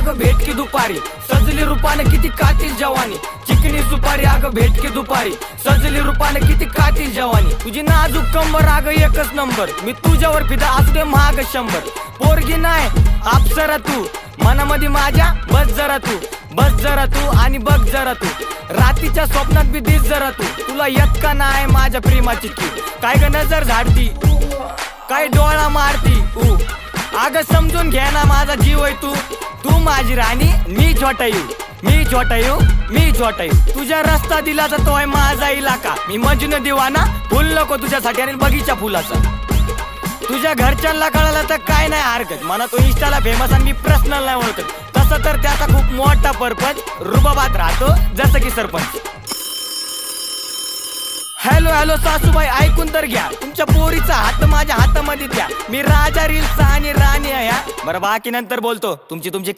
अगं भेट की दुपारी, सजली रूपाने किती कातील जवानी. चिकनी सुपारी अगं भेट की दुपारी, सजली रूपाने किती कातील जवानी. तुझी नाजूक कंबर अगं एकच नंबर, मी तुझ्यावर फिदा असू दे महाग 100. पोरगी नाही अप्सरा तू मनामध्ये माझ्या, बस जरा तू, बस जरा तू आणि बघ जरा तू. रात्रीच्या स्वप्नात बी दिस जरा तू, तुला येत का नाही माझ्या प्रेमाची की. काय ग नजर झाडती, काय डोळा मारती अगं समजून घे ना माझा जीव आहे तू. तू माझी राणी, मी छोटा येऊ, मी छोटा येऊ, मी छोटा येऊ. तुझ्या रस्ता दिला तर तो आहे माझा इलाका. मी मजनू दिवाना, फुल नको तुझ्यासाठी आणि बगीचा फुलाचा. तुझ्या घरच्यांना कळालं तर काय नाही हरकत, मला तो इंस्टाला फेमस आणि मी पर्सनल नाही ओळखत. तसं तर त्याचा खूप मोठा पर्पज रुबाबात राहतो जसं की सरपंच. हॅलो हॅलो सासूबाई ऐकून तर घ्या, तुमच्या पोरीचा हात माझ्या हातामध्ये द्या. मी राजा रील्सचा आणि राणी आहे. बरं बाकी नंतर बोलतो, तुमची